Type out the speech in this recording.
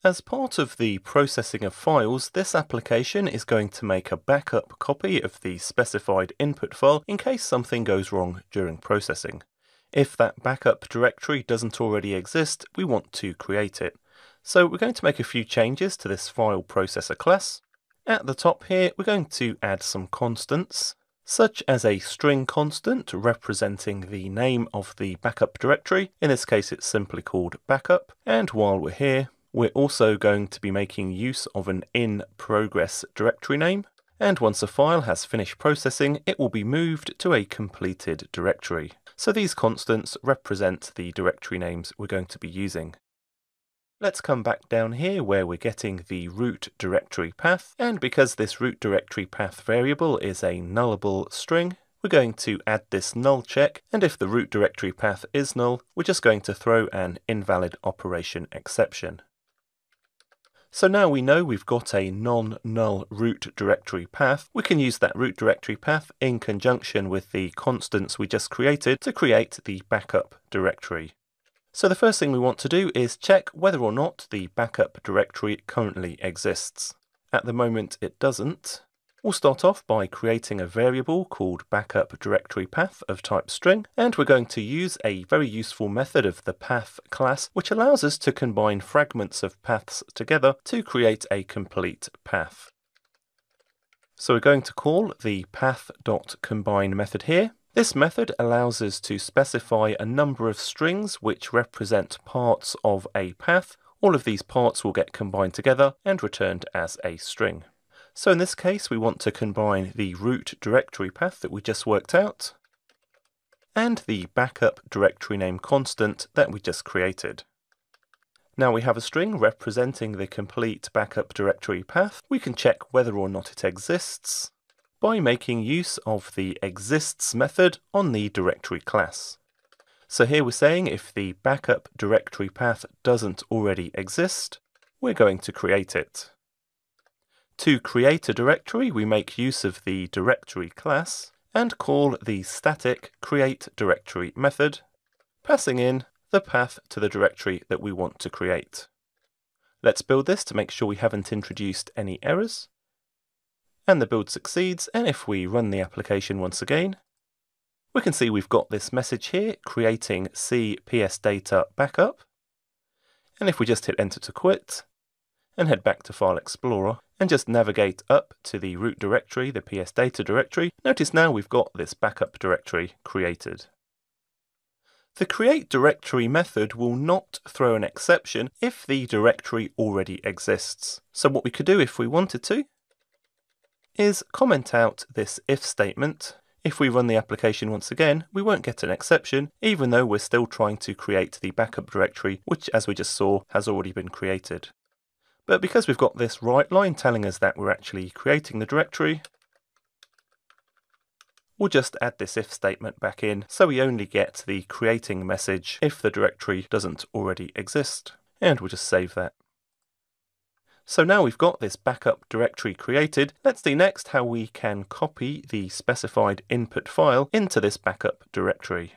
As part of the processing of files, this application is going to make a backup copy of the specified input file in case something goes wrong during processing. If that backup directory doesn't already exist, we want to create it. So we're going to make a few changes to this file processor class. At the top here, we're going to add some constants, such as a string constant representing the name of the backup directory. In this case, it's simply called backup. And while we're here, we're also going to be making use of an in-progress directory name. And once a file has finished processing, it will be moved to a completed directory. So these constants represent the directory names we're going to be using. Let's come back down here where we're getting the root directory path, and because this root directory path variable is a nullable string, we're going to add this null check, and if the root directory path is null, we're just going to throw an invalid operation exception. So now we know we've got a non-null root directory path. We can use that root directory path in conjunction with the constants we just created to create the backup directory. So the first thing we want to do is check whether or not the backup directory currently exists. At the moment it doesn't. We'll start off by creating a variable called backup directory path of type string, and we're going to use a very useful method of the path class which allows us to combine fragments of paths together to create a complete path. So we're going to call the path.combine method here. This method allows us to specify a number of strings which represent parts of a path. All of these parts will get combined together and returned as a string. So in this case, we want to combine the root directory path that we just worked out and the backup directory name constant that we just created. Now we have a string representing the complete backup directory path. We can check whether or not it exists by making use of the exists method on the directory class. So here we're saying if the backup directory path doesn't already exist, we're going to create it. To create a directory, we make use of the directory class and call the static createDirectory method, passing in the path to the directory that we want to create. Let's build this to make sure we haven't introduced any errors. And the build succeeds, and if we run the application once again, we can see we've got this message here creating C PS data backup. And if we just hit enter to quit and head back to File Explorer and just navigate up to the root directory, the PS data directory, notice now we've got this backup directory created. The createDirectory method will not throw an exception if the directory already exists. So what we could do if we wanted to is comment out this if statement. If we run the application once again, we won't get an exception, even though we're still trying to create the backup directory, which, as we just saw, has already been created. But because we've got this write line telling us that we're actually creating the directory, we'll just add this if statement back in, so we only get the creating message if the directory doesn't already exist. And we'll just save that. So now we've got this backup directory created, let's see next how we can copy the specified input file into this backup directory.